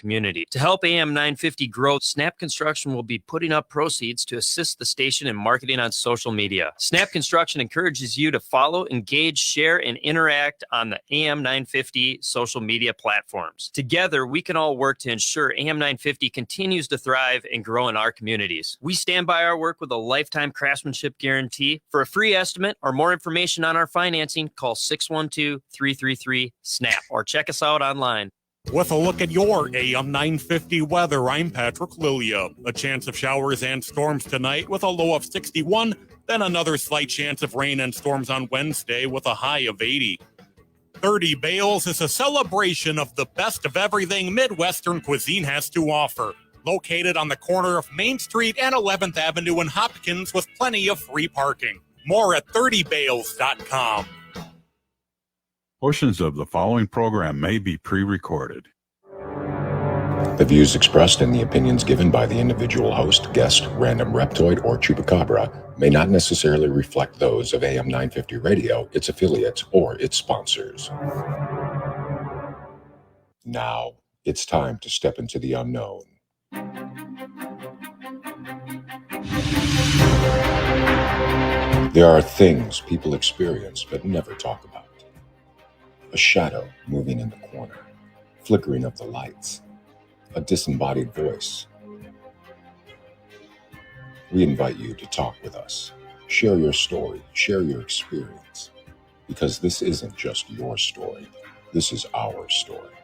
community. To help AM 950 grow, Snap Construction will be putting up proceeds to assist the station in marketing on social media. Snap Construction encourages you to follow, engage, share, and interact on the AM 950 social media platforms. Together, we can all work to ensure AM 950 continues to thrive and grow in our communities. We stand by our work with a lifetime craftsmanship guarantee. For a free estimate or more information on our financing, call 612-333-SNAP or check us out online. With a look at your AM 950 weather, I'm Patrick Lilia. A chance of showers and storms tonight with a low of 61, then another slight chance of rain and storms on Wednesday with a high of 80. 30 Bales is a celebration of the best of everything Midwestern cuisine has to offer. Located on the corner of Main Street and 11th Avenue in Hopkins with plenty of free parking. More at 30bales.com. Portions of the following program may be pre-recorded. The views expressed and the opinions given by the individual host, guest, random reptoid, or chupacabra may not necessarily reflect those of AM 950 Radio, its affiliates, or its sponsors. Now, it's time to step into the unknown. There are things people experience but never talk about. A shadow moving in the corner, flickering of the lights, a disembodied voice. We invite you to talk with us. Share your story, share your experience, because this isn't just your story, this is our story.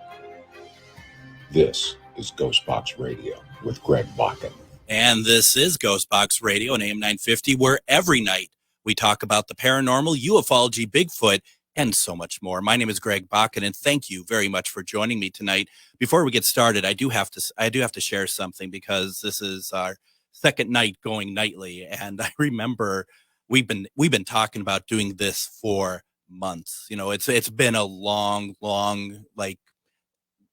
This is Ghostbox Radio with Greg Bakken. And this is Ghostbox Radio on AM 950, where every night we talk about the paranormal, ufology, Bigfoot, and so much more. My name is Greg Bakken, and thank you very much for joining me tonight. Before we get started, I do have to share something, because this is our second night going nightly, and I remember we've been talking about doing this for months. You know, it's been a long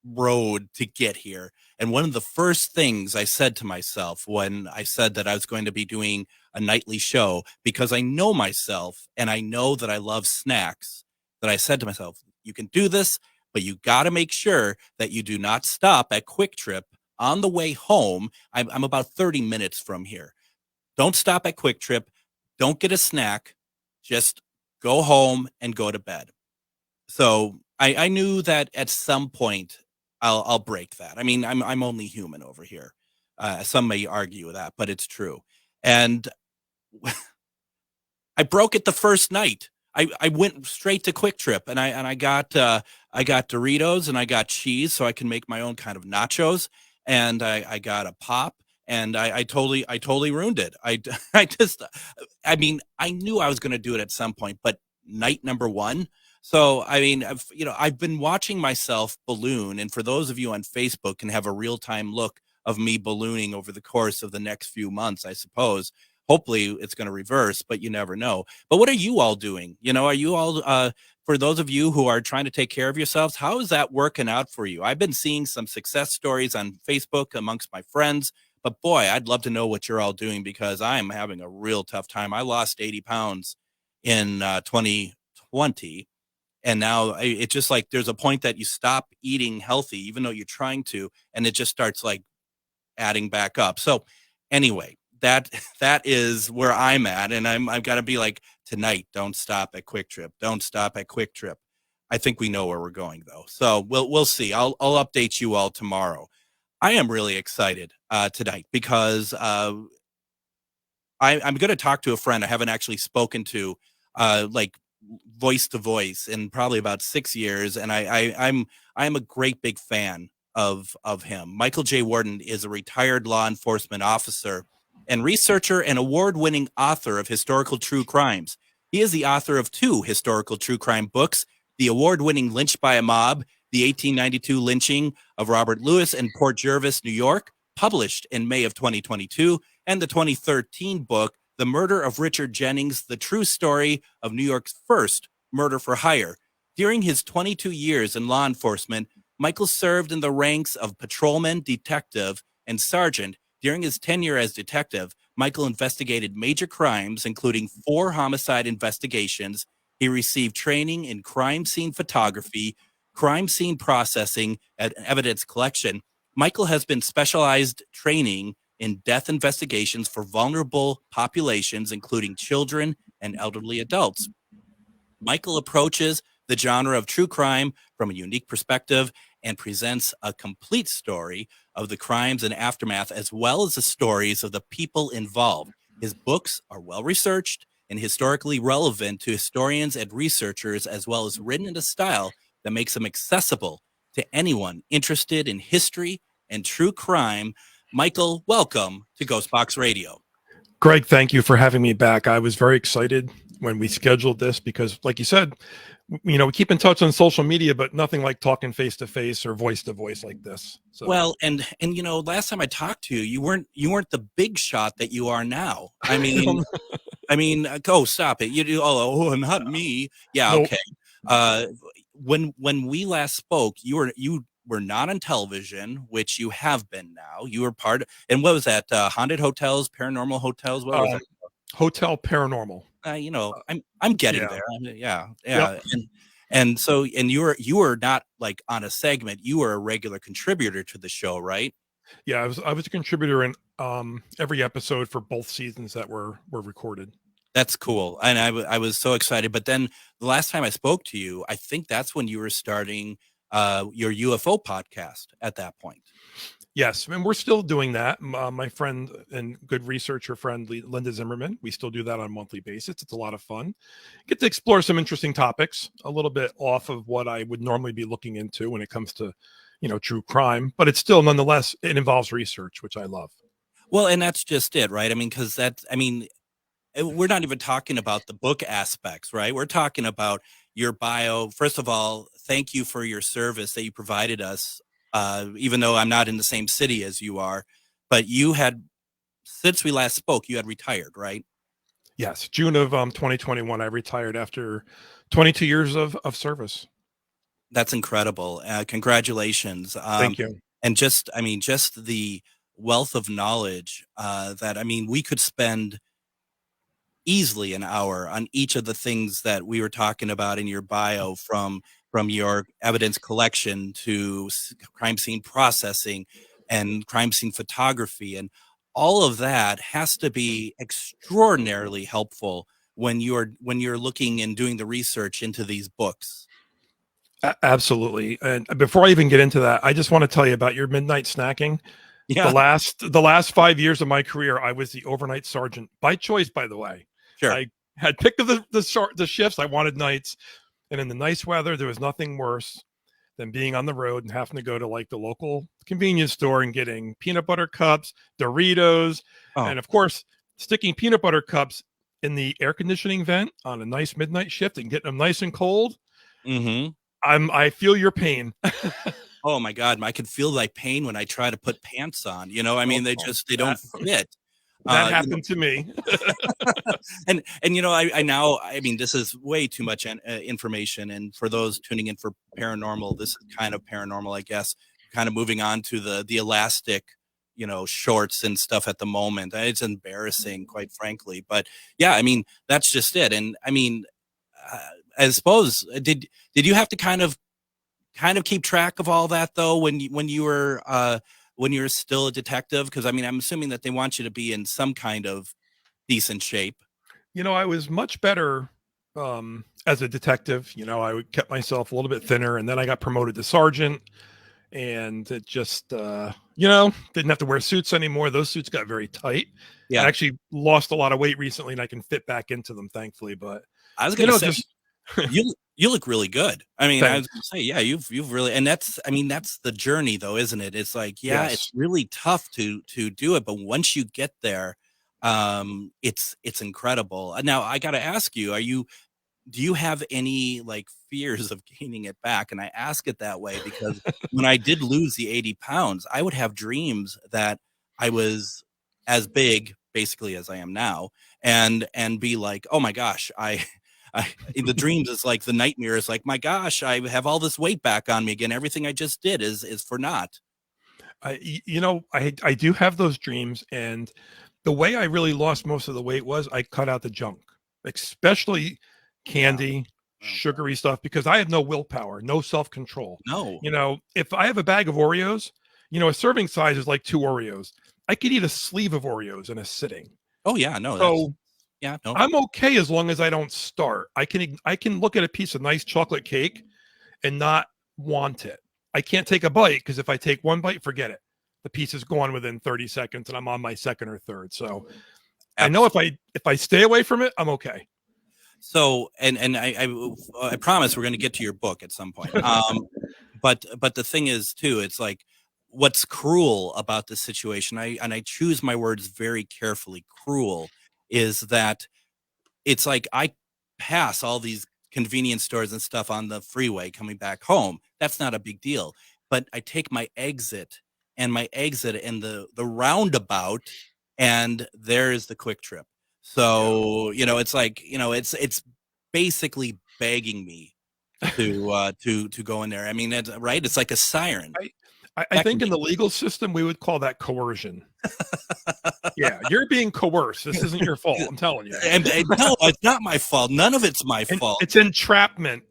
road to get here. And one of the first things I said to myself when I said that I was going to be doing a nightly show, because I know myself and I know that I love snacks, that I said to myself, you can do this, but you got to make sure that you do not stop at Quick Trip on the way home. I'm about 30 minutes from here. Don't stop at Quick Trip. Don't get a snack. Just go home and go to bed. So I knew that at some point I'll break that. I mean, I'm only human over here. Some may argue that, but it's true. And I broke it the first night. I went straight to Quick Trip, and I got Doritos and I got cheese so I can make my own kind of nachos, and I got a pop, and I totally ruined it. I mean, I knew I was going to do it at some point, but night number one. So, I mean, I've been watching myself balloon, and for those of you on Facebook can have a real-time look of me ballooning over the course of the next few months, I suppose. Hopefully it's going to reverse, but you never know. But what are you all doing? You know, are you all, for those of you who are trying to take care of yourselves, how is that working out for you? I've been seeing some success stories on Facebook amongst my friends, but boy, I'd love to know what you're all doing, because I'm having a real tough time. I lost 80 pounds in 2020. And now it's just like there's a point that you stop eating healthy, even though you're trying to, and it just starts like adding back up. So anyway, that is where I'm at. And I've got to be like, tonight, don't stop at Quick Trip. Don't stop at Quick Trip. I think we know where we're going, though. So we'll see. I'll update you all tomorrow. I am really excited tonight, because I'm going to talk to a friend I haven't actually spoken to like voice to voice in probably about 6 years. And I'm a great big fan of him. Michael J. Warden is a retired law enforcement officer and researcher and award-winning author of historical true crimes. He is the author of 2 historical true crime books, the award-winning Lynched by a Mob, the 1892 lynching of Robert Lewis in Port Jervis, New York, published in May of 2022, and the 2013 book, The Murder of Richard Jennings, the true story of New York's first murder for hire. During his 22 years in law enforcement, Michael served in the ranks of patrolman, detective, and sergeant. During his tenure as detective, Michael investigated major crimes, including 4 homicide investigations. He received training in crime scene photography, crime scene processing, and evidence collection. Michael has been specialized training in death investigations for vulnerable populations, including children and elderly adults. Michael approaches the genre of true crime from a unique perspective and presents a complete story of the crimes and aftermath, as well as the stories of the people involved. His books are well researched and historically relevant to historians and researchers, as well as written in a style that makes them accessible to anyone interested in history and true crime. Michael, welcome to Ghostbox Radio. Greg, thank you for having me back. I was very excited when we scheduled this because, like you said, we keep in touch on social media, but nothing like talking face to face or voice to voice like this. So. Well, and last time I talked to you, you weren't the big shot that you are now. I mean, go stop it. You do. Oh, not me. Yeah. Nope. Okay. When we last spoke, you were not on television, which you have been now. You were part of, and what was that? Haunted hotels, paranormal hotels. What was that? Hotel Paranormal. I'm getting there. Yeah. Yep. And so you were not like on a segment. You were a regular contributor to the show, right? Yeah, I was a contributor in every episode for both seasons that were recorded. That's cool. And I was so excited. But then the last time I spoke to you, I think that's when you were starting your UFO podcast at that point. Yes, and we're still doing that. My friend and good researcher friend, Linda Zimmerman, we still do that on a monthly basis. It's a lot of fun. Get to explore some interesting topics, a little bit off of what I would normally be looking into when it comes to, true crime. But it's still, nonetheless, it involves research, which I love. Well, and that's just it, right? We're not even talking about the book aspects, right? We're talking about your bio. First of all, thank you for your service that you provided us. Even though I'm not in the same city as you are, but you had, since we last spoke, you had retired, right? Yes, June of 2021, I retired after 22 years of service. That's incredible. Congratulations. Thank you. And just the wealth of knowledge that, we could spend easily an hour on each of the things that we were talking about in your bio, from your evidence collection to crime scene processing and crime scene photography. And all of that has to be extraordinarily helpful when you're looking and doing the research into these books. Absolutely. And before I even get into that, I just want to tell you about your midnight snacking. Yeah. The last 5 years of my career, I was the overnight sergeant by choice, by the way. Sure. I had picked the shifts. I wanted nights. And in the nice weather, there was nothing worse than being on the road and having to go to like the local convenience store and getting peanut butter cups, Doritos, and of course, sticking peanut butter cups in the air conditioning vent on a nice midnight shift and getting them nice and cold. Mm-hmm. I feel your pain. Oh my God. I could feel my pain when I try to put pants on, they don't fit. That happened to me. and this is way too much information. And for those tuning in for paranormal, this is kind of paranormal, I guess, kind of moving on to the elastic, shorts and stuff at the moment. It's embarrassing, quite frankly, but yeah, that's just it. And I suppose, did you have to kind of keep track of all that though, when you were, when you're still a detective? Because I'm assuming that they want you to be in some kind of decent shape. I was much better as a detective. I kept myself a little bit thinner, and then I got promoted to sergeant, and it just, didn't have to wear suits anymore. Those suits got very tight. Yeah. I actually lost a lot of weight recently, and I can fit back into them, thankfully. But I was going to say, you look really good. I was going to say, yeah, you've really, and that's the journey though, isn't it? It's like, yeah, yes. It's really tough to do it, but once you get there, it's incredible. Now I got to ask you, do you have any like fears of gaining it back? And I ask it that way because when I did lose the 80 pounds, I would have dreams that I was as big basically as I am now, and be like, oh my gosh, in the dreams, it's like the nightmare is like, my gosh, I have all this weight back on me again. Everything I just did is for naught. I do have those dreams, and the way I really lost most of the weight was I cut out the junk, especially candy, sugary stuff, because I have no willpower, no self-control. No. If I have a bag of Oreos a serving size is like 2 Oreos. I could eat a sleeve of Oreos in a sitting. Oh yeah, no. So yeah, no. I'm okay as long as I don't start. I can look at a piece of nice chocolate cake and not want it. I can't take a bite because if I take one bite, forget it. The piece is gone within 30 seconds and I'm on my second or third. So I know if I stay away from it, I'm okay. So, and I promise we're going to get to your book at some point. But the thing is too, it's like what's cruel about this situation. I choose my words very carefully. Cruel is that it's like I pass all these convenience stores and stuff on the freeway coming back home. That's not a big deal. But I take my exit in the roundabout, and there is the Quick Trip. So, it's like, it's basically begging me to go in there. I mean, right. It's like a siren. I think in the legal system, we would call that coercion. Yeah. You're being coerced. This isn't your fault. I'm telling you. And no, it's not my fault. None of it's my fault. It's entrapment.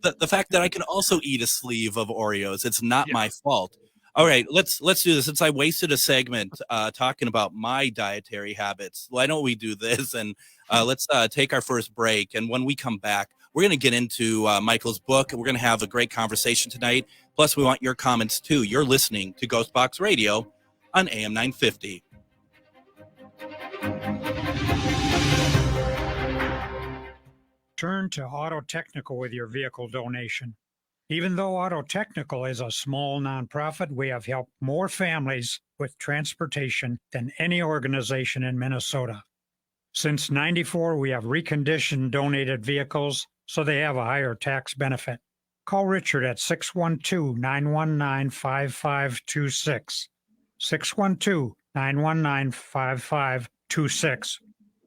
The fact that I can also eat a sleeve of Oreos, it's not my fault. All right, let's do this. Since I wasted a segment talking about my dietary habits, why don't we do this? And let's take our first break. And when we come back, we're going to get into Michael's book. We're going to have a great conversation tonight. Plus, we want your comments, too. You're listening to Ghostbox Radio on AM 950. Turn to Auto Technical with your vehicle donation. Even though Auto Technical is a small nonprofit, we have helped more families with transportation than any organization in Minnesota. Since '94, we have reconditioned donated vehicles so they have a higher tax benefit. Call Richard at 612-919-5526, 612-919-5526,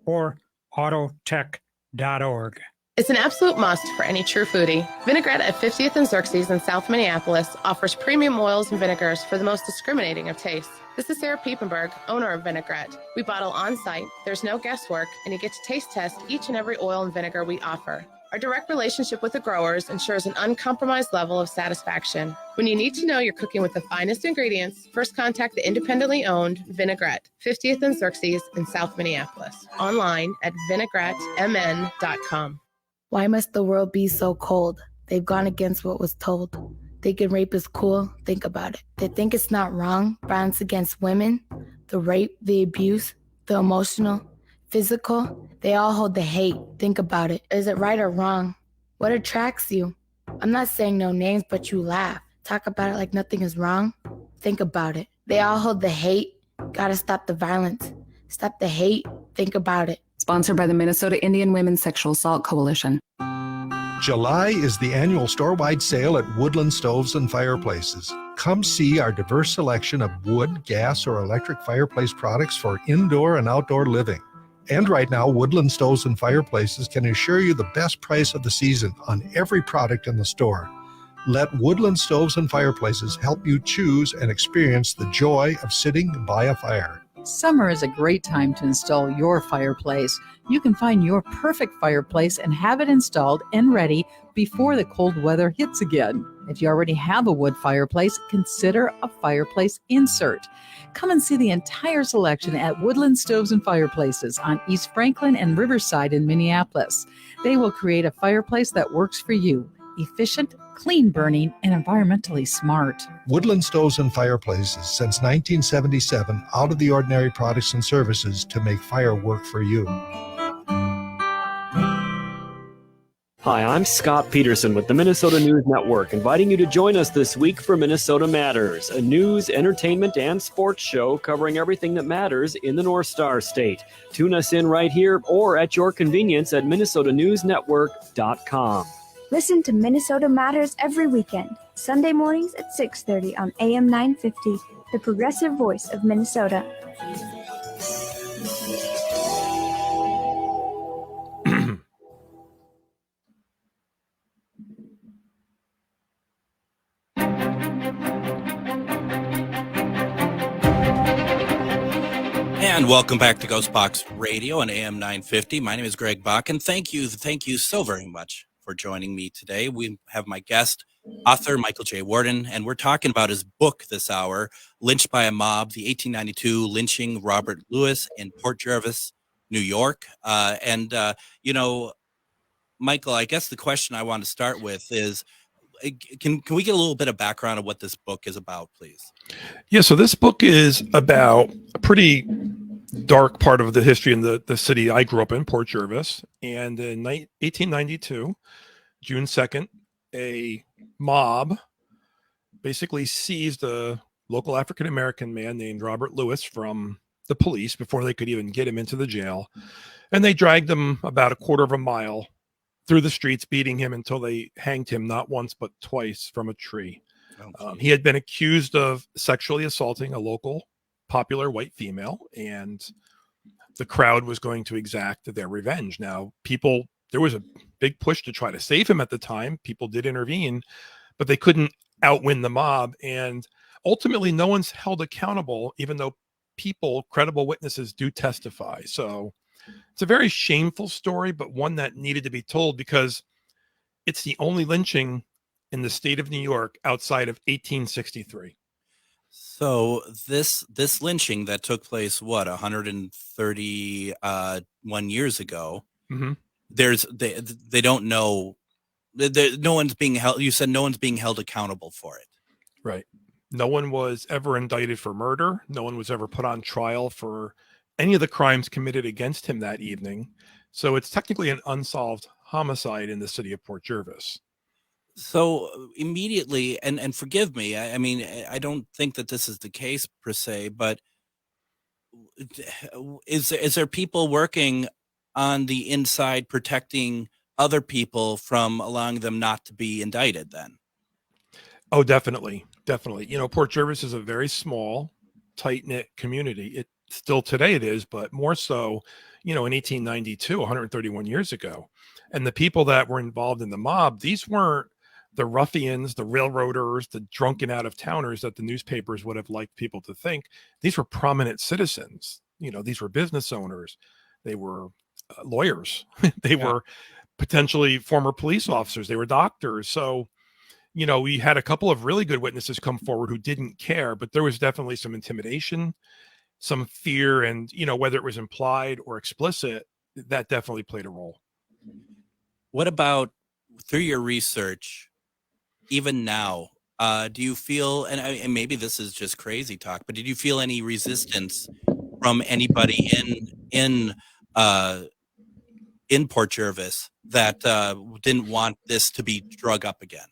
or autotech.org. It's an absolute must for any true foodie. Vinaigrette at 50th and Xerxes in South Minneapolis offers premium oils and vinegars for the most discriminating of tastes. This is Sarah Piepenberg, owner of Vinaigrette. We bottle on-site, there's no guesswork, and you get to taste test each and every oil and vinegar we offer. Our direct relationship with the growers ensures an uncompromised level of satisfaction. When you need to know you're cooking with the finest ingredients, first contact the independently owned Vinaigrette, 50th and Xerxes in South Minneapolis. Online at vinaigrettemn.com. Why must the world be so cold? They've gone against what was told. Thinking rape is cool? Think about it. They think it's not wrong. Violence against women, the rape, the abuse, the emotional, physical, they all hold the hate. Think about it. Is it right or wrong? What attracts you? I'm not saying no names, but you laugh. Talk about it like nothing is wrong. Think about it. They all hold the hate. Gotta stop the violence. Stop the hate. Think about it. Sponsored by the Minnesota Indian Women's Sexual Assault Coalition. July is the annual store-wide sale at Woodland Stoves and Fireplaces. Come see our diverse selection of wood, gas, or electric fireplace products for indoor and outdoor living. And right now, Woodland Stoves and Fireplaces can assure you the best price of the season on every product in the store. Let Woodland Stoves and Fireplaces help you choose and experience the joy of sitting by a fire. Summer is a great time to install your fireplace. You can find your perfect fireplace and have it installed and ready before the cold weather hits again. If you already have a wood fireplace, consider a fireplace insert. Come and see the entire selection at Woodland Stoves and Fireplaces on East Franklin and Riverside in Minneapolis. They will create a fireplace that works for you. Efficient, clean burning, and environmentally smart. Woodland Stoves and Fireplaces, since 1977, out of the ordinary products and services to make fire work for you. Hi, I'm Scott Peterson with the Minnesota News Network, inviting you to join us this week for Minnesota Matters, a news, entertainment, and sports show covering everything that matters in the North Star State. Tune us in right here or at your convenience at minnesotanewsnetwork.com. Listen to Minnesota Matters every weekend, Sunday mornings at 6:30 on AM 950, the progressive voice of Minnesota. And welcome back to Ghostbox Radio on AM 950. My name is Greg Bach, and thank you so very much for joining me today. We have my guest, author Michael J. Warden, and we're talking about his book this hour, Lynched by a Mob, the 1892 lynching Robert Lewis in Port Jervis, New York. You know, Michael, I guess the question I want to start with is, can we get a little bit of background of what this book is about, please? Yeah, so this book is about a pretty dark part of the history in the city I grew up in, Port Jervis. And in 1892, June 2nd, a mob basically seized a local African-American man named Robert Lewis from the police before they could even get him into the jail. And they dragged him about a quarter of a mile through the streets, beating him until they hanged him not once but twice from a tree. He had been accused of sexually assaulting a local popular white female, and the crowd was going to exact their revenge. Now, there was a big push to try to save him at the time. People did intervene, but they couldn't outwin the mob. And ultimately, no one's held accountable, even though credible witnesses do testify. So it's a very shameful story, but one that needed to be told because it's the only lynching in the state of New York outside of 1863. So this lynching that took place, 131 years ago, mm-hmm. They don't know. No one's being held. You said no one's being held accountable for it. Right. No one was ever indicted for murder. No one was ever put on trial for any of the crimes committed against him that evening. So it's technically an unsolved homicide in the city of Port Jervis. So immediately, and forgive me, I mean, I don't think that this is the case per se, but is there people working on the inside protecting other people from allowing them not to be indicted then? Oh, definitely. Definitely. You know, Port Jervis is a very small, tight-knit community. It still today it is, but more so, you know, in 1892, 131 years ago. And the people that were involved in the mob, these weren't the ruffians, the railroaders, the drunken out-of-towners that the newspapers would have liked people to think. These were prominent citizens. You know, these were business owners. They were lawyers. They were potentially former police officers. They were doctors. So, you know, we had a couple of really good witnesses come forward who didn't care, but there was definitely some intimidation, some fear, and, you know, whether it was implied or explicit, that definitely played a role. What about through your research, even now, do you feel, and maybe this is just crazy talk, but did you feel any resistance from anybody in Port Jervis that didn't want this to be drug up again?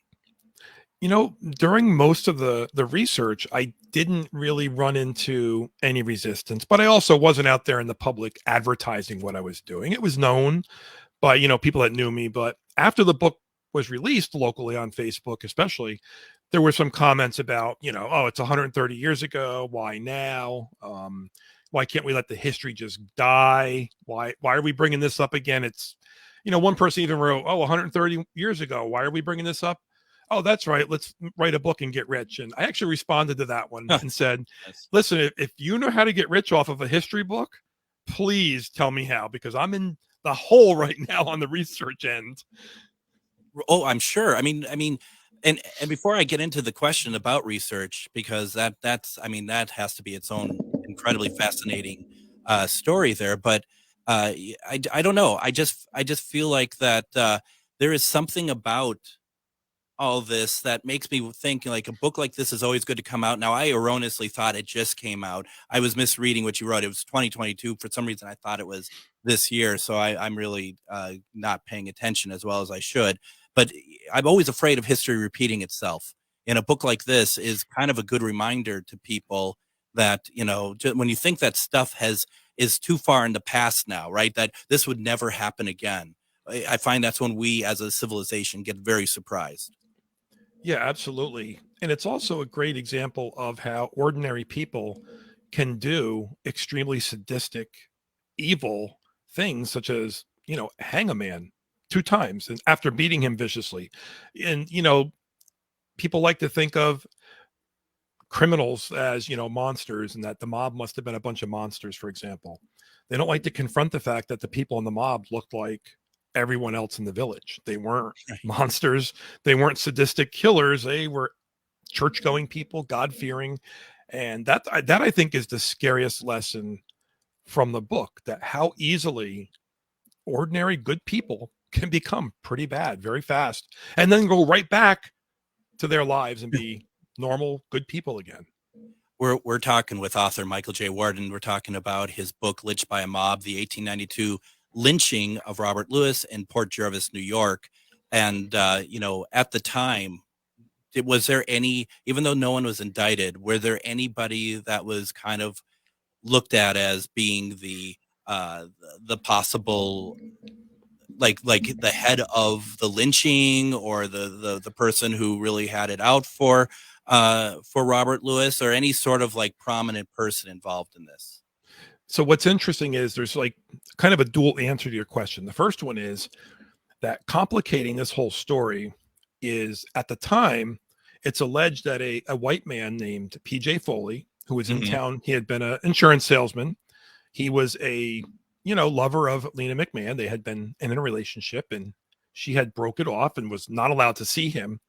You know, during most of the research, I didn't really run into any resistance, but I also wasn't out there in the public advertising what I was doing. It was known by, you know, people that knew me, but after the book was released locally on Facebook, especially, there were some comments about, you know, oh, it's 130 years ago. Why now? Why can't we let the history just die? Why are we bringing this up again? It's, you know, one person even wrote, oh, 130 years ago. Why are we bringing this up? Oh, that's right. Let's write a book and get rich. And I actually responded to that one and said, listen, if you know how to get rich off of a history book, please tell me how, because I'm in the hole right now on the research end. Oh, I'm sure. I mean, and before I get into the question about research, because that has to be its own incredibly fascinating story there. But I don't know. I just feel like that there is something about all this that makes me think like a book like this is always good to come out. Now, I erroneously thought it just came out. I was misreading what you wrote. It was 2022. For some reason, I thought it was this year. So I'm really not paying attention as well as I should. But I'm always afraid of history repeating itself. And a book like this is kind of a good reminder to people that, you know, when you think that stuff is too far in the past now, right? That this would never happen again. I find that's when we as a civilization get very surprised. Yeah, absolutely. And it's also a great example of how ordinary people can do extremely sadistic, evil things, such as, you know, hang a man 2 times and after beating him viciously. And, you know, people like to think of criminals as, you know, monsters, and that the mob must have been a bunch of monsters, for example. They don't like to confront the fact that the people in the mob looked like everyone else in the village. They weren't monsters. They weren't sadistic killers. They were church-going people, God-fearing. And that I think is the scariest lesson from the book, that how easily ordinary good people can become pretty bad very fast and then go right back to their lives and be normal, good people again. We're talking with author Michael J. Warden. We're talking about his book, Lynched by a Mob, the 1892 lynching of Robert Lewis in Port Jervis, New York. And, at the time, was there any, even though no one was indicted, were there anybody that was kind of looked at as being the possible, like the head of the lynching, or the person who really had it out for Robert Lewis, or any sort of like prominent person involved in this? So what's interesting is there's like kind of a dual answer to your question. The first one is that complicating this whole story is, at the time, it's alleged that a white man named P.J. Foley, who was in town, he had been an insurance salesman. He was a, lover of Lena McMahon. They had been in a relationship, and she had broke it off and was not allowed to see him.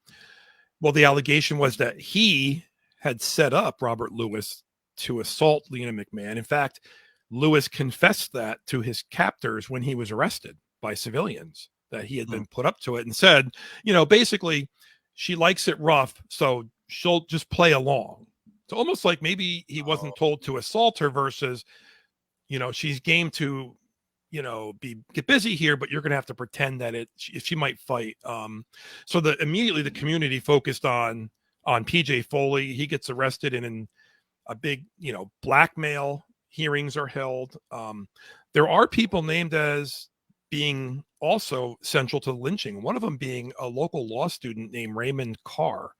Well, the allegation was that he had set up Robert Lewis to assault Lena McMahon. In fact, Lewis confessed that to his captors when he was arrested by civilians, that he had been put up to it, and said, basically, she likes it rough, so she'll just play along. So almost like maybe he wasn't told to assault her versus, she's game to, get busy here, but you're going to have to pretend that she might fight. So immediately the community focused on PJ Foley. He gets arrested, and in a big, blackmail hearings are held. There are people named as being also central to the lynching. One of them being a local law student named Raymond Carr,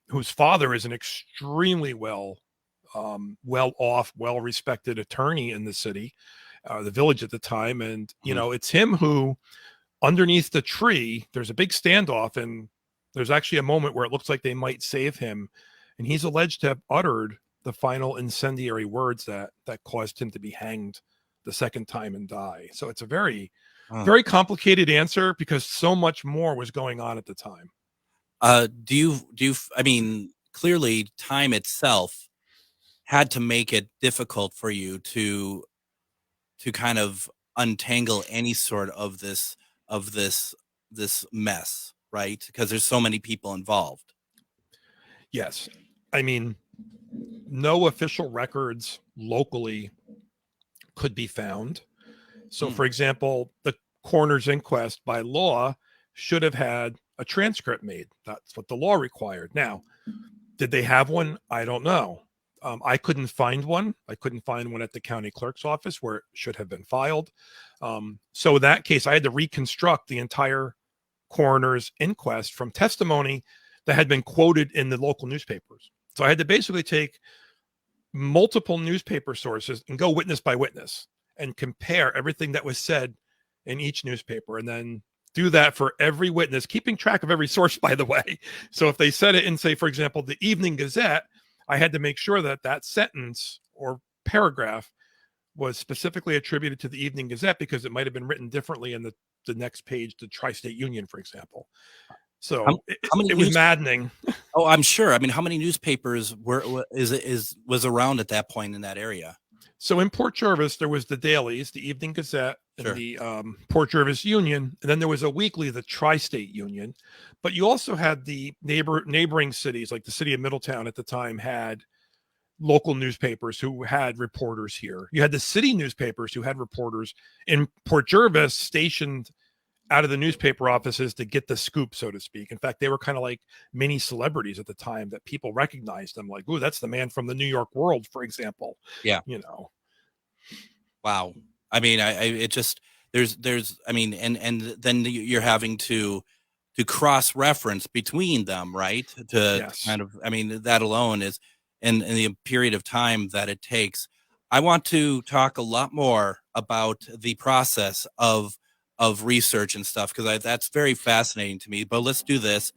whose father is an extremely well-off, well-respected attorney in the city, the village at the time. And, it's him who, underneath the tree, there's a big standoff, and there's actually a moment where it looks like they might save him. And he's alleged to have uttered the final incendiary words that caused him to be hanged the second time and die. So it's a very, very complicated answer, because so much more was going on at the time. Clearly time itself had to make it difficult for you to kind of untangle any sort of this mess, right? Because there's so many people involved. Yes. No official records locally could be found. So, for example, the coroner's inquest by law should have had a transcript made. That's what the law required. Now, did they have one? I don't know. I couldn't find one. I couldn't find one at the county clerk's office where it should have been filed. So in that case, I had to reconstruct the entire coroner's inquest from testimony that had been quoted in the local newspapers. So I had to basically take multiple newspaper sources and go witness by witness and compare everything that was said in each newspaper, and then do that for every witness, keeping track of every source, by the way. So if they said it in, say, for example, the Evening Gazette, I had to make sure that that sentence or paragraph was specifically attributed to the Evening Gazette, because it might have been written differently in the next page, the Tri-State Union, for example. So it was maddening. Oh, I'm sure. How many newspapers was around at that point in that area? So in Port Jervis, there was the dailies, the Evening Gazette, and the Port Jervis Union, and then there was a weekly, the Tri-State Union. But you also had the neighboring cities, like the city of Middletown at the time had local newspapers who had reporters here. You had the city newspapers who had reporters in Port Jervis stationed out of the newspaper offices to get the scoop, so to speak. In fact, they were kind of like mini celebrities at the time that people recognized them, like, "Ooh, that's the man from the New York World," for example. Yeah. Wow. There's then you're having to cross-reference between them, right? That alone is, in the period of time that it takes. I want to talk a lot more about the process of research and stuff, because that's very fascinating to me. But let's do this.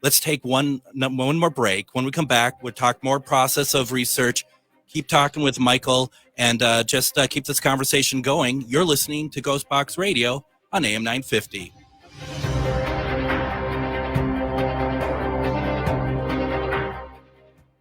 Let's take one more break. When we come back, we'll talk more process of research. Keep talking with Michael, and just keep this conversation going. You're listening to Ghostbox Radio on AM 950.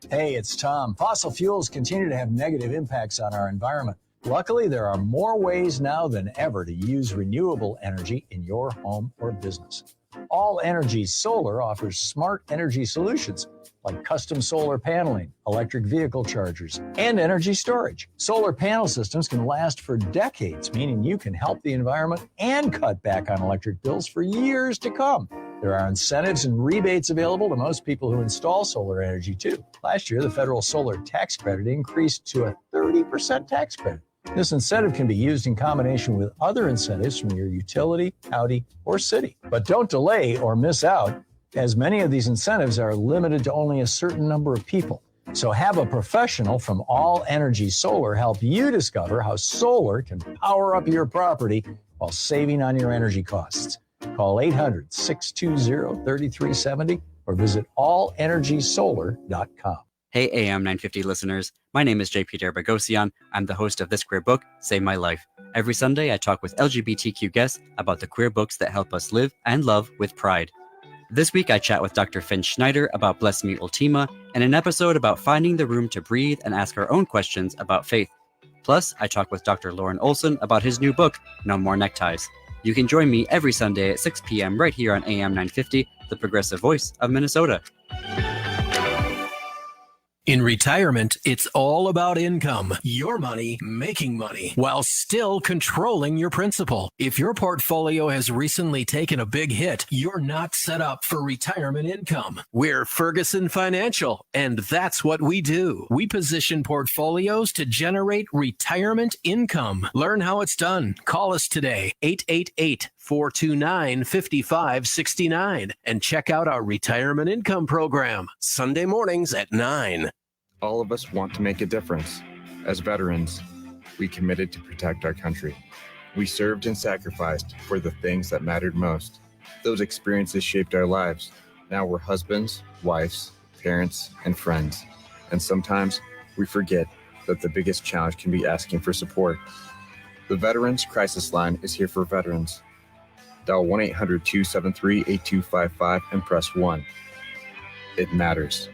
Hey, it's Tom. Fossil fuels continue to have negative impacts on our environment. Luckily, there are more ways now than ever to use renewable energy in your home or business. All Energy Solar offers smart energy solutions like custom solar paneling, electric vehicle chargers, and energy storage. Solar panel systems can last for decades, meaning you can help the environment and cut back on electric bills for years to come. There are incentives and rebates available to most people who install solar energy, too. Last year, the federal solar tax credit increased to a 30% tax credit. This incentive can be used in combination with other incentives from your utility, county, or city. But don't delay or miss out, as many of these incentives are limited to only a certain number of people. So have a professional from All Energy Solar help you discover how solar can power up your property while saving on your energy costs. Call 800-620-3370 or visit allenergysolar.com. Hey, AM 950 listeners. My name is JP Derbagosian. I'm the host of This Queer Book, Save My Life. Every Sunday, I talk with LGBTQ guests about the queer books that help us live and love with pride. This week, I chat with Dr. Finn Schneider about Bless Me Ultima and an episode about finding the room to breathe and ask our own questions about faith. Plus, I talk with Dr. Lauren Olson about his new book, No More Neckties. You can join me every Sunday at 6 p.m. right here on AM 950, the progressive voice of Minnesota. In retirement, it's all about income, your money, making money, while still controlling your principal. If your portfolio has recently taken a big hit, you're not set up for retirement income. We're Ferguson Financial, and that's what we do. We position portfolios to generate retirement income. Learn how it's done. Call us today, 888-429-5569, and check out our retirement income program, Sunday mornings at 9. All of us want to make a difference. As veterans, we committed to protect our country. We served and sacrificed for the things that mattered most. Those experiences shaped our lives. Now we're husbands, wives, parents, and friends. And sometimes we forget that the biggest challenge can be asking for support. The Veterans Crisis Line is here for veterans. Dial 1-800-273-8255 and press 1. It matters.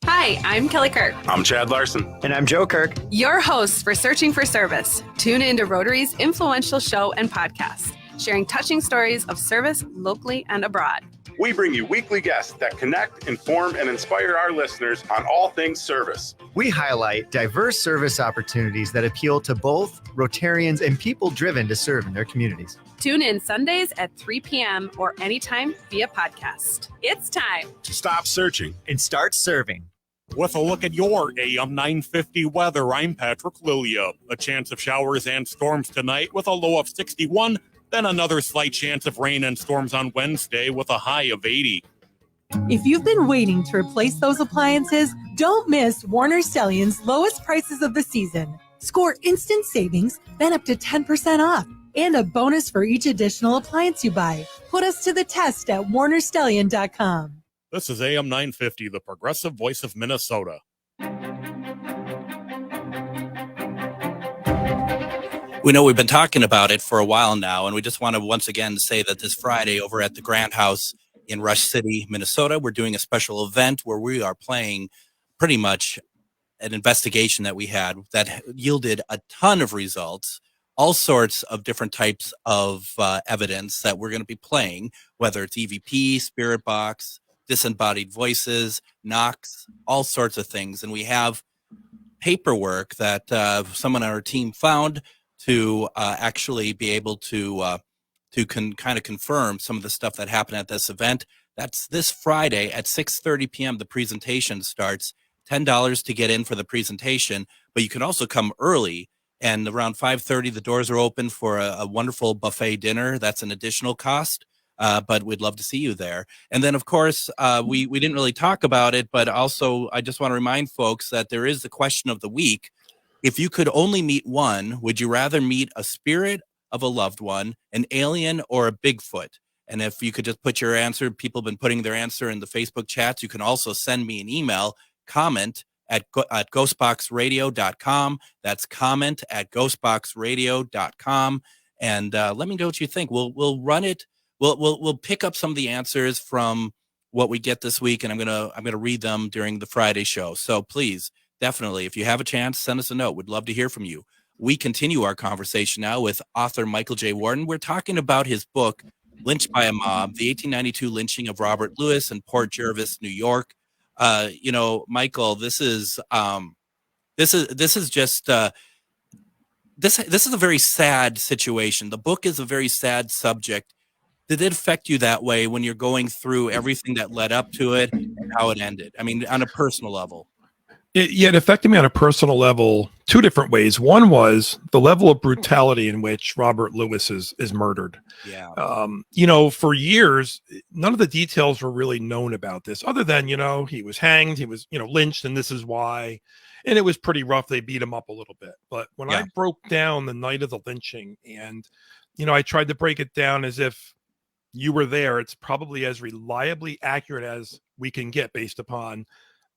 Hi, I'm Kelly Kirk. I'm Chad Larson. And I'm Joe Kirk. Your hosts for Searching for Service. Tune in to Rotary's influential show and podcast, sharing touching stories of service locally and abroad. We bring you weekly guests that connect, inform, and inspire our listeners on all things service. We highlight diverse service opportunities that appeal to both Rotarians and people driven to serve in their communities. Tune in Sundays at 3 p.m. or anytime via podcast. It's time to stop searching and start serving. With a look at your AM 950 weather, I'm Patrick Lilia. A chance of showers and storms tonight with a low of 61, then another slight chance of rain and storms on Wednesday with a high of 80. If you've been waiting to replace those appliances, don't miss Warner Stellian's lowest prices of the season. Score instant savings, then up to 10% off, and a bonus for each additional appliance you buy. Put us to the test at warnerstellian.com. This is AM 950, the progressive voice of Minnesota. We know we've been talking about it for a while now, and we just want to once again say that this Friday over at the Grand House in Rush City, Minnesota, we're doing a special event where we are playing pretty much an investigation that we had that yielded a ton of results, all sorts of different types of evidence that we're going to be playing, whether it's EVP, Spirit Box, disembodied voices, knocks, all sorts of things. And we have paperwork that someone on our team found to actually be able to kind of confirm some of the stuff that happened at this event. That's this Friday at 6:30 p.m. The presentation starts. $10 to get in for the presentation, but you can also come early. And around 5:30, the doors are open for a wonderful buffet dinner. That's an additional cost. But we'd love to see you there. And then, of course, we didn't really talk about it, but also I just want to remind folks that there is the question of the week. If you could only meet one, would you rather meet a spirit of a loved one, an alien, or a Bigfoot? And if you could just put your answer, people have been putting their answer in the Facebook chats. You can also send me an email, comment at ghostboxradio.com. That's comment at ghostboxradio.com. and let me know what you think. We'll run it. We'll pick up some of the answers from what we get this week, and I'm gonna read them during the Friday show. So please, definitely, if you have a chance, send us a note. We'd love to hear from you. We continue our conversation now with author Michael J. Warden. We're talking about his book, Lynched by a Mob, the 1892 lynching of Robert Lewis in Port Jervis, New York. Michael, this is just this is a very sad situation. The book is a very sad subject. Did it affect you that way when you're going through everything that led up to it and how it ended? I mean, on a personal level. It affected me on a personal level two different ways. One was the level of brutality in which Robert Lewis is murdered. Yeah. For years, none of the details were really known about this, other than, he was hanged, he was, lynched, and this is why. And it was pretty rough. They beat him up a little bit. But when I broke down the night of the lynching and, I tried to break it down as if you were there, it's probably as reliably accurate as we can get based upon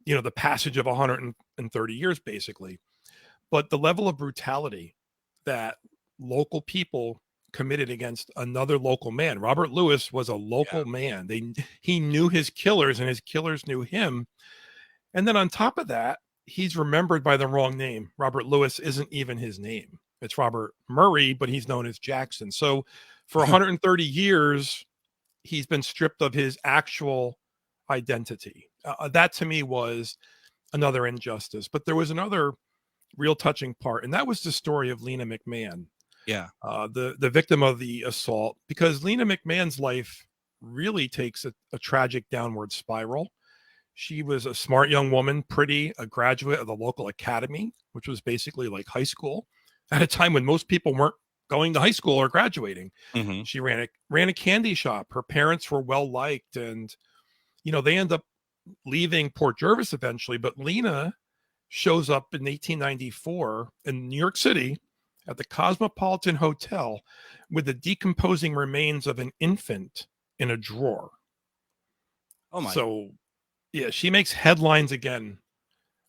the passage of 130 years, basically. But the level of brutality that local people committed against another local man. Robert Lewis was a local man. He knew his killers, and his killers knew him. And then on top of that, he's remembered by the wrong name. Robert Lewis isn't even his name. It's Robert Murray, but he's known as Jackson. So for 130 years, he's been stripped of his actual identity. That to me was another injustice. But there was another real touching part, and that was the story of Lena McMahon. Yeah. The victim of the assault, because Lena McMahon's life really takes a tragic downward spiral. She was a smart young woman, pretty, a graduate of the local academy, which was basically like high school at a time when most people weren't going to high school or graduating. Mm-hmm. She ran a candy shop. Her parents were well liked, and they end up leaving Port Jervis eventually. But Lena shows up in 1894 in New York City at the Cosmopolitan Hotel with the decomposing remains of an infant in a drawer. Oh my! So, yeah, she makes headlines again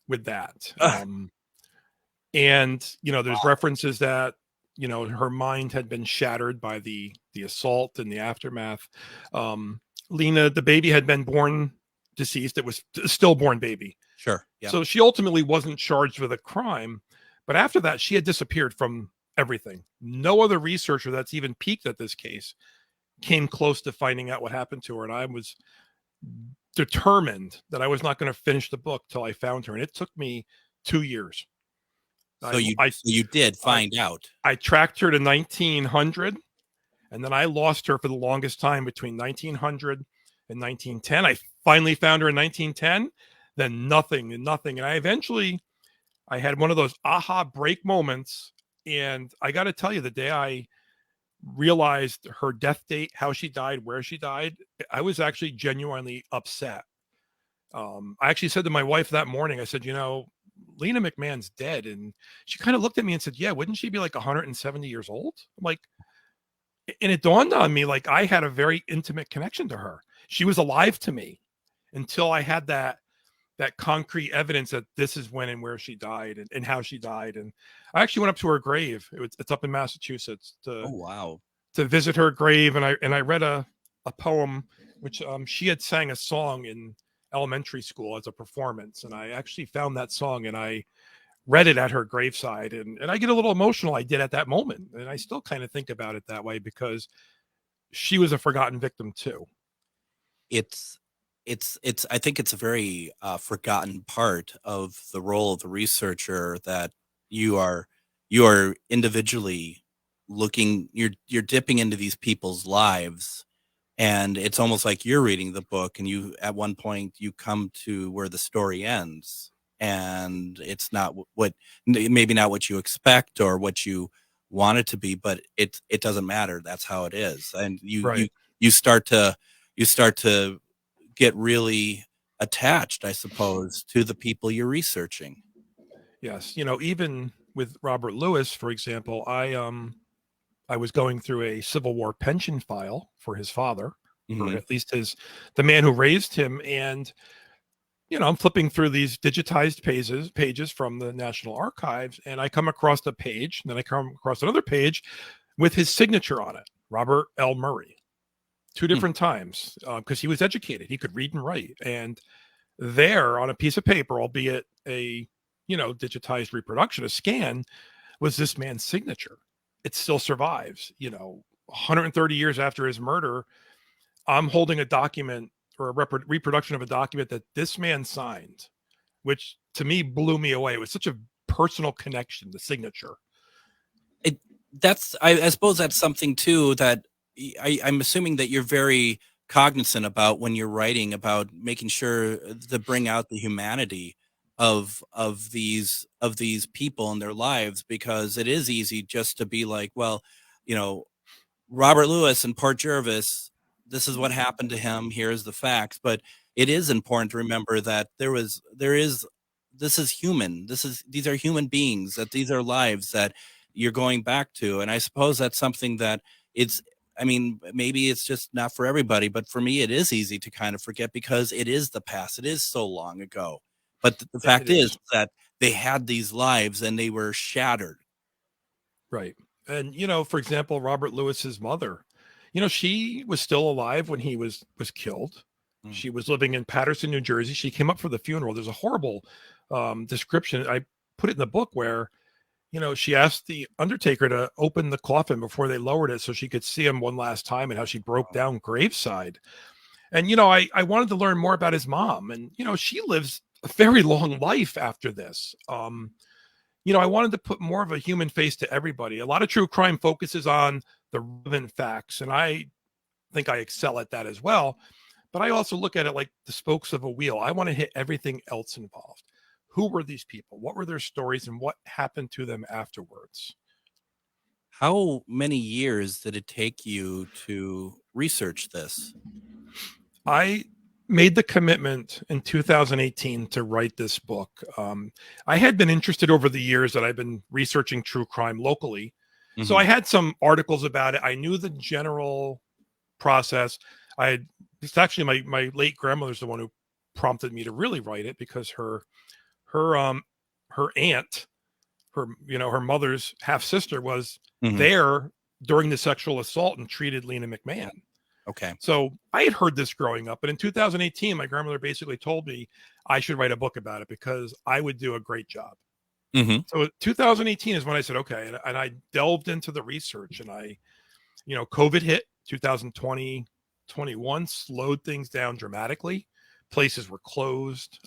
with that. And there's references that her mind had been shattered by the assault and the aftermath. Lena, the baby, had been born deceased. It was a stillborn baby. Sure. Yeah. So she ultimately wasn't charged with a crime. But after that, she had disappeared from everything. No other researcher that's even peeked at this case came close to finding out what happened to her. And I was determined that I was not going to finish the book till I found her. And it took me 2 years. So you did find out. I tracked her to 1900, and then I lost her for the longest time between 1900 and 1910. I finally found her in 1910, then nothing. And I had one of those aha break moments. And I got to tell you, the day I realized her death date, how she died, where she died, I was actually genuinely upset. I actually said to my wife that morning, I said, Lena McMahon's dead. And she kind of looked at me and said, yeah, wouldn't she be like 170 years old? I'm like, and it dawned on me, like, I had a very intimate connection to her. She was alive to me until I had that concrete evidence that this is when and where she died and how she died. And I actually went up to her grave. It's up in Massachusetts to visit her grave. And I read a poem, which she had sang a song in elementary school as a performance. And I actually found that song and I read it at her graveside. And I get a little emotional. I did at that moment. And I still kind of think about it that way because she was a forgotten victim too. I think it's a very forgotten part of the role of the researcher, that you are individually looking, you're dipping into these people's lives, and it's almost like you're reading the book, and you at one point you come to where the story ends, and it's not maybe not what you expect or what you want it to be, but it doesn't matter. That's how it is, and you start to get really attached, I suppose, to the people you're researching. Yes. Even with Robert Lewis, for example, I was going through a Civil War pension file for his father, or at least the man who raised him. And, I'm flipping through these digitized pages from the National Archives, and I come across a page, and then I come across another page, with his signature on it, Robert L. Murray, 2 different times, because he was educated. He could read and write. And there on a piece of paper, albeit a, digitized reproduction, a scan, was this man's signature. It still survives. 130 years after his murder, I'm holding a document or a reproduction of a document that this man signed, which to me blew me away. It was such a personal connection, the signature. I suppose that's something too that I'm assuming that you're very cognizant about when you're writing, about making sure to bring out the humanity of these people and their lives, because it is easy just to be like, well, Robert Lewis and Port Jervis, this is what happened to him. Here's the facts. But it is important to remember that this is human. These are human beings, that these are lives that you're going back to. And I suppose that's something that maybe it's just not for everybody, but for me, it is easy to kind of forget because it is the past. It is so long ago. But the fact is that they had these lives and they were shattered. Right. And, for example, Robert Lewis's mother, she was still alive when he was killed. She was living in Paterson, New Jersey. She came up for the funeral. There's a horrible description. I put it in the book where, she asked the undertaker to open the coffin before they lowered it so she could see him one last time, and how she broke down graveside. And, I wanted to learn more about his mom, and, she lives a very long life after this. I wanted to put more of a human face to everybody. A lot of true crime focuses on the relevant facts, and I think I excel at that as well. But I also look at it like the spokes of a wheel. I want to hit everything else involved. Who were these people? What were their stories, and what happened to them afterwards? How many years did it take you to research this? I made the commitment in 2018 to write this book. I had been interested over the years that I've been researching true crime locally. Mm-hmm. So I had some articles about it. I knew the general process. It's actually my late grandmother's the one who prompted me to really write it, because her aunt, her mother's half sister was there during the sexual assault and treated Lena McMahon. Okay. So I had heard this growing up, but in 2018, my grandmother basically told me I should write a book about it because I would do a great job. Mm-hmm. So 2018 is when I said, okay. And I delved into the research, and COVID hit 2020, 21 slowed things down dramatically. Places were closed.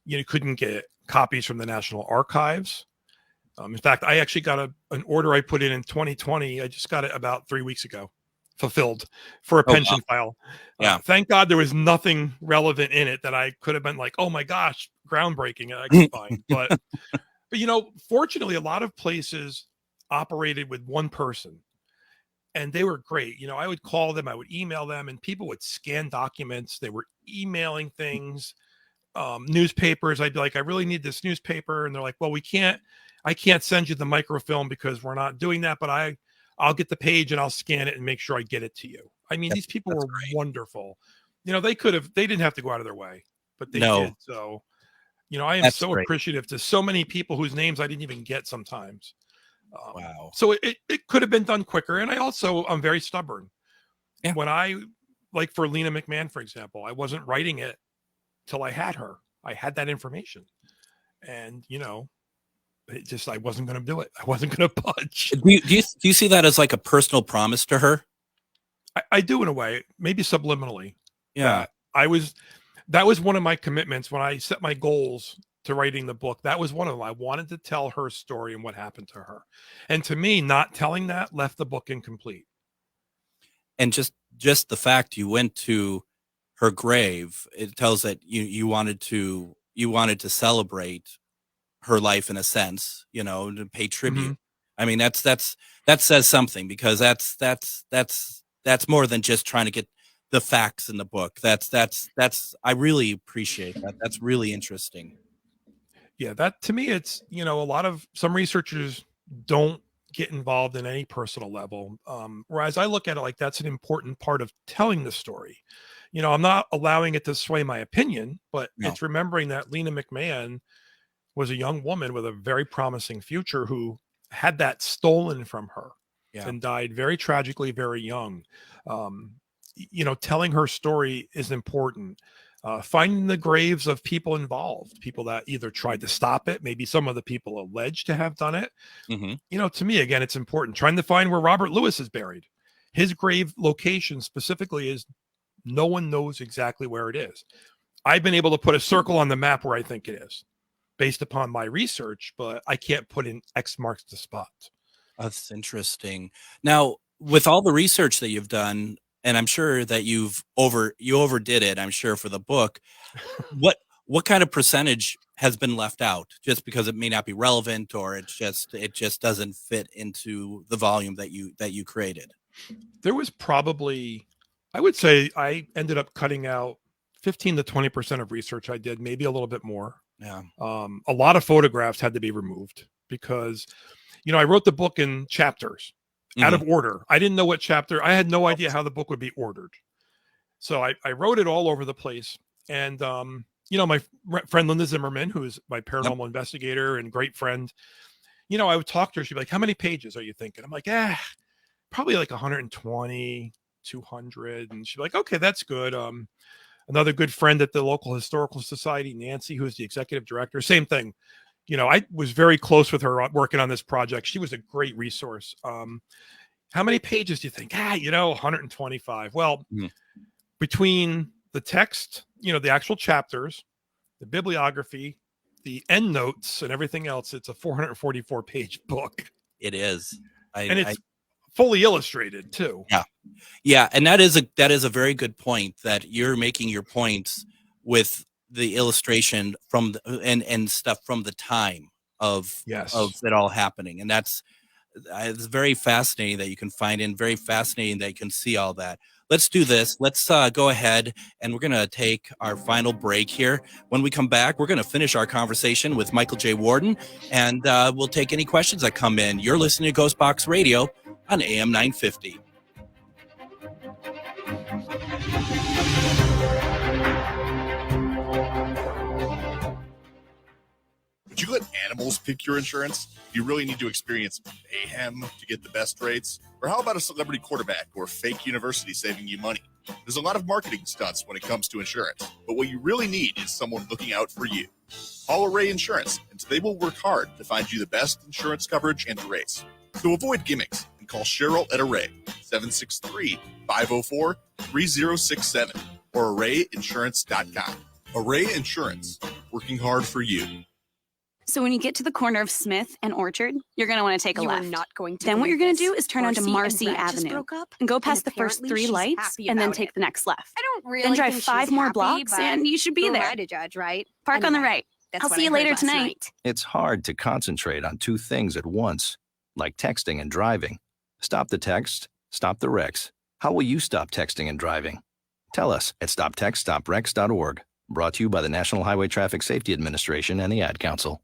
You couldn't get copies from the National Archives. In fact, I actually got an order I put in 2020. I just got it about 3 weeks ago, fulfilled for a pension file. Yeah. Thank God there was nothing relevant in it that I could have been like, oh my gosh, groundbreaking. I could find. But fortunately, a lot of places operated with one person, and they were great. I would call them, I would email them, and people would scan documents. They were emailing things. Newspapers, I'd be like, I really need this newspaper, and they're like, well, I can't send you the microfilm because we're not doing that, but I'll get the page and I'll scan it and make sure I get it to you. I mean, these people were wonderful. They didn't have to go out of their way, but they did. So, I am so appreciative to so many people whose names I didn't even get sometimes. Wow. So it could have been done quicker. And I'm very stubborn. Yeah. When like for Lena McMahon, for example, I wasn't writing it till I had her. I had that information, and I wasn't going to do it. I wasn't going to budge. Do you see that as like a personal promise to her? I do, in a way, maybe subliminally. Yeah. That was one of my commitments when I set my goals to writing the book. That was one of them. I wanted to tell her story and what happened to her. And to me, not telling that left the book incomplete. And just the fact you went to her grave, it tells that you wanted to celebrate her life in a sense, to pay tribute. Mm-hmm. I mean, that says something, because that's more than just trying to get the facts in the book. That's I really appreciate that. That's really interesting. Yeah, that to me, it's, some researchers don't get involved in any personal level. Whereas I look at it like that's an important part of telling the story. I'm not allowing it to sway my opinion, but it's remembering that Lena McMahon was a young woman with a very promising future who had that stolen from her. and died very tragically, very young. Telling her story is important. Finding the graves of people involved, people that either tried to stop it, maybe some of the people alleged to have done it. To me, again, it's important. Trying to find where Robert Lewis is buried. His grave location specifically is no one knows exactly where it is. I've been able to put a circle on the map where I think it is based upon my research, but I can't put in X marks the spot. That's interesting. Now, with all the research that you've done, and I'm sure that you overdid it, I'm sure, for the book, what kind of percentage has been left out just because it may not be relevant, or it just doesn't fit into the volume that you created? There was probably, I would say I ended up cutting out 15 to 20% of research I did, maybe a little bit more. Yeah. A lot of photographs had to be removed because, I wrote the book in chapters out of order. I didn't know what chapter. I had no idea how the book would be ordered. So I wrote it all over the place. And, my friend Linda Zimmerman, who is my paranormal investigator and great friend, I would talk to her. She'd be like, how many pages are you thinking? I'm like, probably like 120, 200. And she'd be like, okay, that's good. Another good friend at the local historical society, Nancy, who's the executive director, same thing. I was very close with her working on this project. She was a great resource. How many pages do you think? 125. Well, between the text, the actual chapters, the bibliography, the end notes, and everything else, it's a 444-page book. It is. And it's fully illustrated too. Yeah. And that is a very good point, that you're making your points with the illustration from and stuff from the time of it all happening. And it's very fascinating that you can find, and very fascinating that you can see all that. Let's do this. Let's go ahead, and we're going to take our final break here. When we come back, we're going to finish our conversation with Michael J. Warden, and we'll take any questions that come in. You're listening to Ghostbox Radio on AM 950. Would you let animals pick your insurance? Do you really need to experience mayhem to get the best rates? Or how about a celebrity quarterback or fake university saving you money? There's a lot of marketing stunts when it comes to insurance, but what you really need is someone looking out for you. Call Array Insurance, and they will work hard to find you the best insurance coverage and rates. So avoid gimmicks and call Cheryl at Array, 763-504-3067, or arrayinsurance.com. Array Insurance, working hard for you. So when you get to the corner of Smith and Orchard, you're going to want to take a left. Not going to then what you're going to do is turn onto Marcy Marcy and Brad just Avenue broke up, and go past and the first apparently 3 she's lights happy and then about take it. the next left. I don't really Then drive think 5 she's more happy, blocks but and you should be who am there. I to judge, right? Park on the Anyway, right. that's I'll what see I you heard later last tonight. night. It's hard to concentrate on 2 things at once, like texting and driving. Stop the text, stop the wrecks. How will you stop texting and driving? Tell us at stoptextstopwrecks.org. Brought to you by the National Highway Traffic Safety Administration and the Ad Council.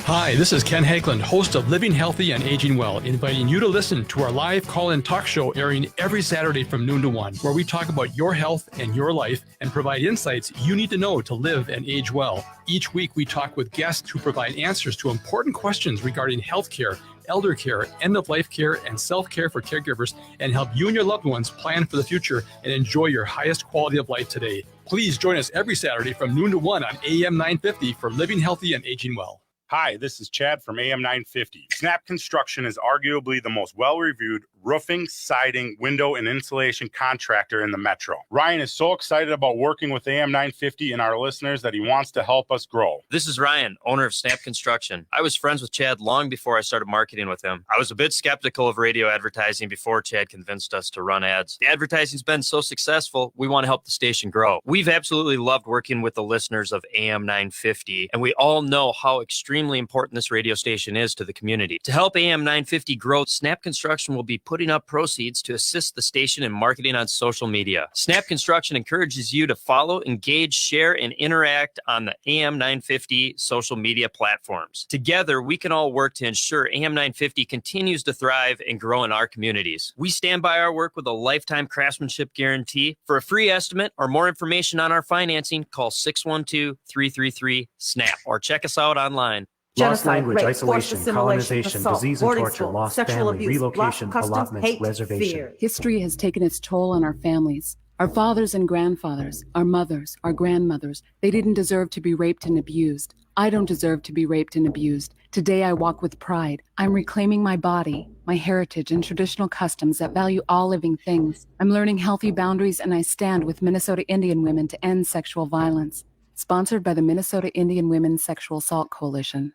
Hi, this is Ken Hageland, host of Living Healthy and Aging Well, inviting you to listen to our live call-in talk show airing every Saturday from noon to 1, where we talk about your health and your life and provide insights you need to know to live and age well. Each week, we talk with guests who provide answers to important questions regarding healthcare, elder care, end-of-life care, and self-care for caregivers, and help you and your loved ones plan for the future and enjoy your highest quality of life today. Please join us every Saturday from noon to 1 on AM 950 for Living Healthy and Aging Well. Hi, this is Chad from AM 950. Snap Construction is arguably the most well-reviewed roofing, siding, window, and insulation contractor in the metro. Ryan is so excited about working with AM 950 and our listeners that he wants to help us grow. This is Ryan, owner of Snap Construction. I was friends with Chad long before I started marketing with him. I was a bit skeptical of radio advertising before Chad convinced us to run ads. The advertising's been so successful, we want to help the station grow. We've absolutely loved working with the listeners of AM 950, and we all know how extremely important this radio station is to the community. To help AM 950 grow, Snap Construction will be putting up proceeds to assist the station in marketing on social media. Snap Construction encourages you to follow, engage, share, and interact on the AM 950 social media platforms. Together, we can all work to ensure AM 950 continues to thrive and grow in our communities. We stand by our work with a lifetime craftsmanship guarantee. For a free estimate or more information on our financing, call 612-333-SNAP or check us out online. Lost genocide, language, rape, isolation, forced assimilation, colonization, assault, disease and boarding torture, school, lost sexual family, abuse, relocation, lost customs, allotments, hate, reservation. fear. History has taken its toll on our families. Our fathers and grandfathers, our mothers, our grandmothers, they didn't deserve to be raped and abused. I don't deserve to be raped and abused. Today I walk with pride. I'm reclaiming my body, my heritage, and traditional customs that value all living things. I'm learning healthy boundaries, and I stand with Minnesota Indian women to end sexual violence. Sponsored by the Minnesota Indian Women's Sexual Assault Coalition.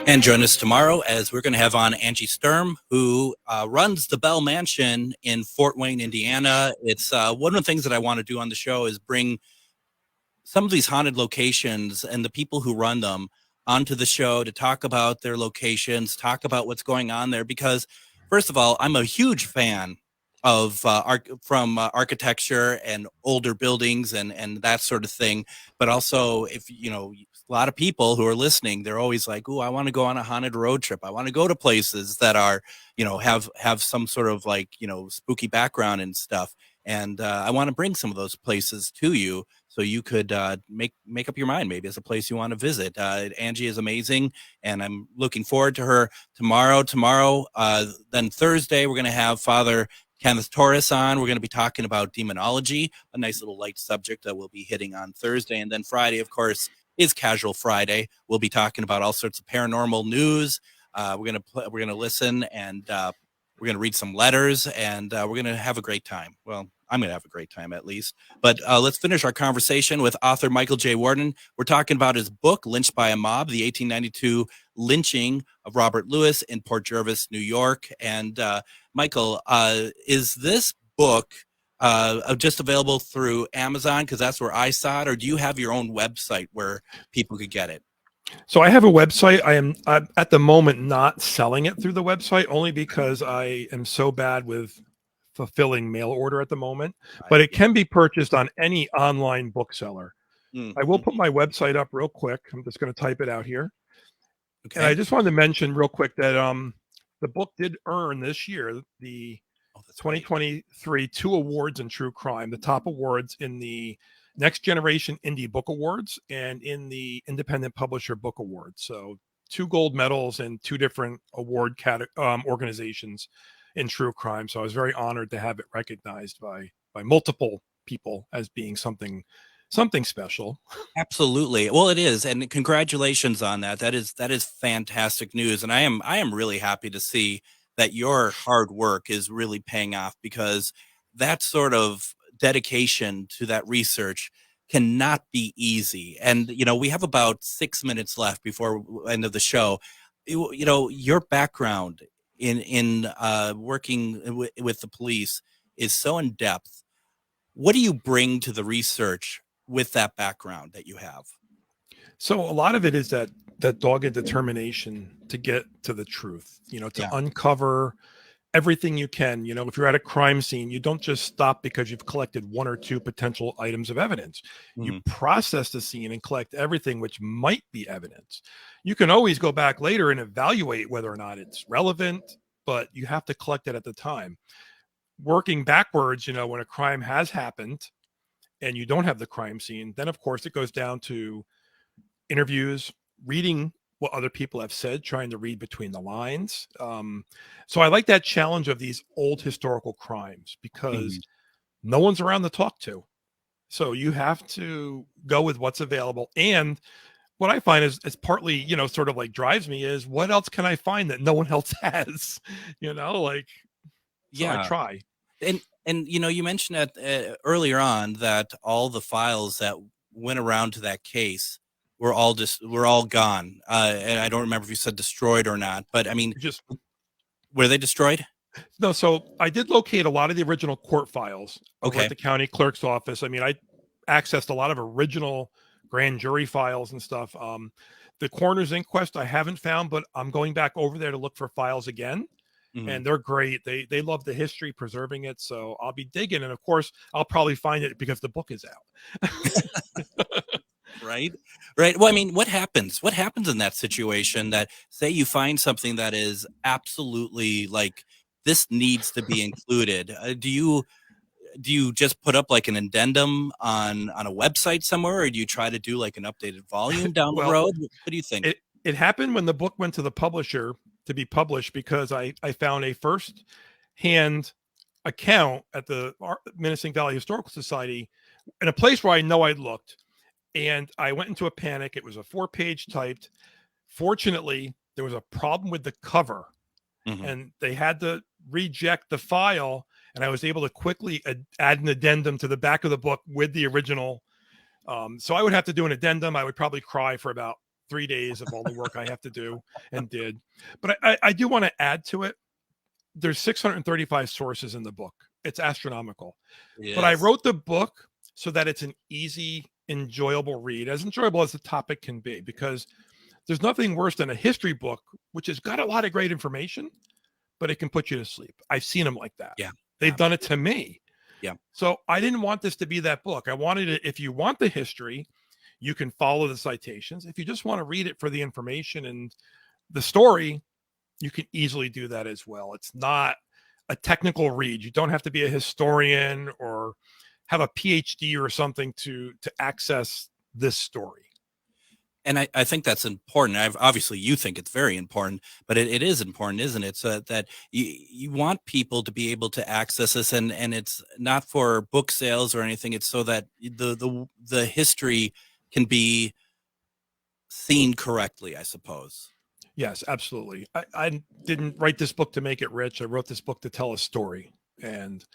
And join us tomorrow as we're going to have on Angie Sturm, who runs the Bell Mansion in Fort Wayne, Indiana. It's one of the things that I want to do on the show is bring some of these haunted locations and the people who run them onto the show to talk about their locations, talk about what's going on there. Because, first of all, I'm a huge fan of architecture and older buildings and that sort of thing. But also, if a lot of people who are listening, they're always like, "Ooh, I want to go on a haunted road trip. I want to go to places that are, have some sort of spooky background and stuff." And I want to bring some of those places to you so you could make up your mind. Maybe it's a place you want to visit. Angie is amazing, and I'm looking forward to her tomorrow. Then Thursday, we're going to have Father Kenneth Torres on. We're going to be talking about demonology, a nice little light subject that we'll be hitting on Thursday. And then Friday, of course, is Casual Friday. We'll be talking about all sorts of paranormal news. We're going to listen, and we're going to read some letters, and we're going to have a great time. Well, I'm going to have a great time at least. But let's finish our conversation with author Michael J. Warden. We're talking about his book, Lynched by a Mob, the 1892 lynching of Robert Lewis in Port Jervis, New York. And Michael, is this book just available through Amazon? Because that's where I saw it. Or do you have your own website where people could get it? So I have a website. I'm at the moment not selling it through the website only because I am so bad with fulfilling mail order at the moment, but it can be purchased on any online bookseller. I will put my website up real quick. I'm just going to type it out here. Okay. And I just wanted to mention real quick that the book did earn this year the 2023 2 awards in true crime, the top awards in the Next Generation Indie Book Awards and in the Independent Publisher Book Awards. So 2 gold medals and 2 different award organizations in true crime. So I was very honored to have it recognized by multiple people as being something special. Absolutely. Well, it is. And congratulations on that. That is fantastic news. And I am really happy to see that your hard work is really paying off, because that sort of dedication to that research cannot be easy. And, we have about 6 minutes left before end of the show. Your background in working with the police is so in depth. What do you bring to the research with that background that you have? So a lot of it is that dogged determination to get to the truth, to uncover everything you can. If you're at a crime scene, you don't just stop because you've collected 1 or 2 potential items of evidence. You process the scene and collect everything which might be evidence. You can always go back later and evaluate whether or not it's relevant, but you have to collect it at the time. Working backwards, when a crime has happened and you don't have the crime scene, then of course it goes down to interviews, reading what other people have said, trying to read between the lines. So I like that challenge of these old historical crimes because no one's around to talk to. So you have to go with what's available. And what I find is partly, sort of like drives me is what else can I find that no one else has, so I try. And you mentioned that earlier on that all the files that went around to that case were all gone. And I don't remember if you said destroyed or not, but I mean, were they destroyed? No. So I did locate a lot of the original court files over at the county clerk's office. I mean, I accessed a lot of original grand jury files and stuff. The coroner's inquest I haven't found, but I'm going back over there to look for files again. And they're great. They love the history, preserving it. So I'll be digging. And of course, I'll probably find it because the book is out. Right. Well, I mean, what happens in that situation that say you find something that is absolutely like this needs to be included? do you just put up like an addendum on a website somewhere, or do you try to do like an updated volume down the road? What do you think? It happened when the book went to the publisher to be published, because I found a first-hand account at the Menacing Valley Historical Society in a place where I know I'd looked, and I went into a panic. It was a 4-page typed. Fortunately, there was a problem with the cover, and they had to reject the file, and I was able to quickly add an addendum to the back of the book with the original. So I would have to do an addendum. I would probably cry for about 3 days of all the work I have to do, and did. But I do want to add to it. There's 635 sources in the book. It's astronomical. Yes. But I wrote the book so that it's an easy, enjoyable read, as enjoyable as the topic can be, because there's nothing worse than a history book, which has got a lot of great information, but it can put you to sleep. I've seen them like that. Yeah. They've done it to me. Yeah. So I didn't want this to be that book. I wanted it, if you want the history, you can follow the citations. If you just want to read it for the information and the story, you can easily do that as well. It's not a technical read. You don't have to be a historian or have a PhD or something to access this story. And I think that's important. Obviously you think it's very important, but it is important, isn't it? So that you want people to be able to access this, and it's not for book sales or anything. It's so that the history can be seen correctly, I suppose. Yes, absolutely. I didn't write this book to make it rich. I wrote this book to tell a story, and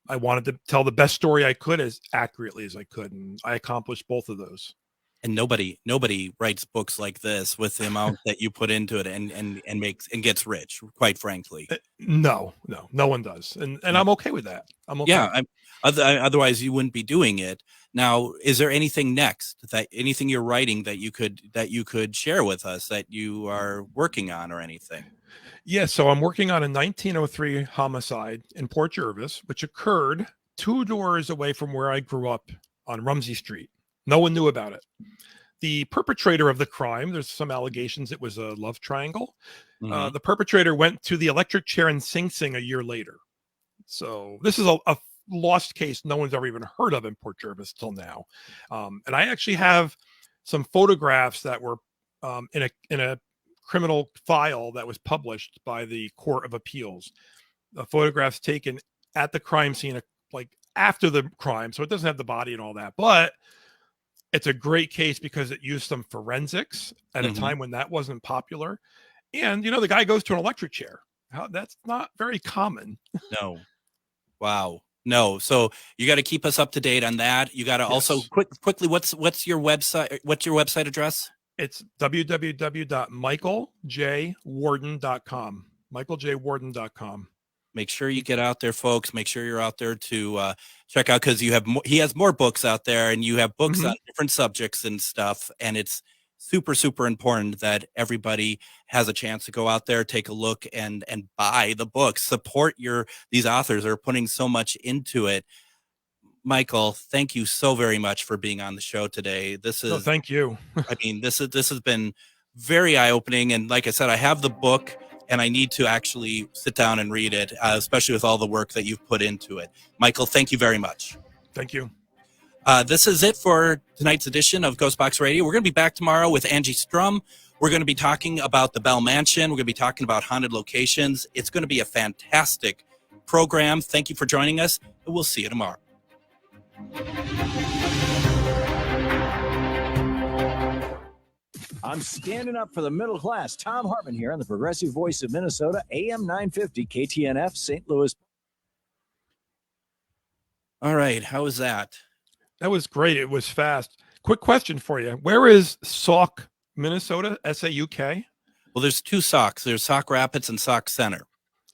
I wanted to tell the best story I could as accurately as I could, and I accomplished both of those. And nobody writes books like this with the amount that you put into it and makes and gets rich, quite frankly. No one does. And I'm okay with that. I'm okay. Yeah. Otherwise you wouldn't be doing it. Now, is there anything next, anything you're writing that you could share with us that you are working on, or anything? Yeah. So I'm working on a 1903 homicide in Port Jervis, which occurred 2 doors away from where I grew up on Rumsey Street. No one knew about it. The perpetrator of the crime, there's some allegations it was a love triangle. The perpetrator went to the electric chair in Sing Sing a year later. So this is a lost case no one's ever even heard of in Port Jervis till now. And I actually have some photographs that were in a criminal file that was published by the Court of Appeals. The photographs taken at the crime scene, like after the crime. So it doesn't have the body and all that, but it's a great case because it used some forensics at a time when that wasn't popular. And, the guy goes to an electric chair. That's not very common. No. Wow. No. So you got to keep us up to date on that. You got to also quickly, what's your website? What's your website address? It's www.michaeljwarden.com. michaeljwarden.com. Make sure you get out there, folks. Make sure you're out there to check out, because he has more books out there, and you have books on different subjects and stuff. And it's super, super important that everybody has a chance to go out there, take a look, and buy the books. Support these authors that are putting so much into it. Michael, thank you so very much for being on the show today. Thank you. I mean, this has been very eye-opening. And like I said, I have the book, and I need to actually sit down and read it, especially with all the work that you've put into it. Michael, thank you very much. Thank you. This is it for tonight's edition of Ghostbox Radio. We're going to be back tomorrow with Angie Strum. We're going to be talking about the Bell Mansion. We're going to be talking about haunted locations. It's going to be a fantastic program. Thank you for joining us, and we'll see you tomorrow. I'm standing up for the middle class. Tom Hartman here on the Progressive Voice of Minnesota, AM 950, KTNF, St. Louis. All right. How was that? That was great. It was fast. Quick question for you. Where is Sauk, Minnesota? S-A-U-K? Well, there's 2 Sauks. There's Sauk Rapids and Sauk Center.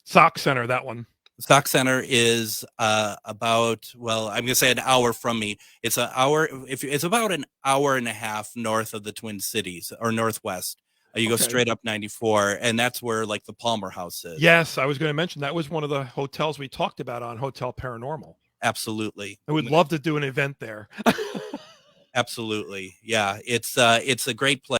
Sauk Center, that one. Sauk Center is about, I'm going to say an hour from me. It's it's about an hour and a half north of the Twin Cities, or northwest. You go straight up 94, and that's where like the Palmer House is. Yes, I was going to mention that was one of the hotels we talked about on Hotel Paranormal. Absolutely. I would love to do an event there. Absolutely. Yeah, it's a great place.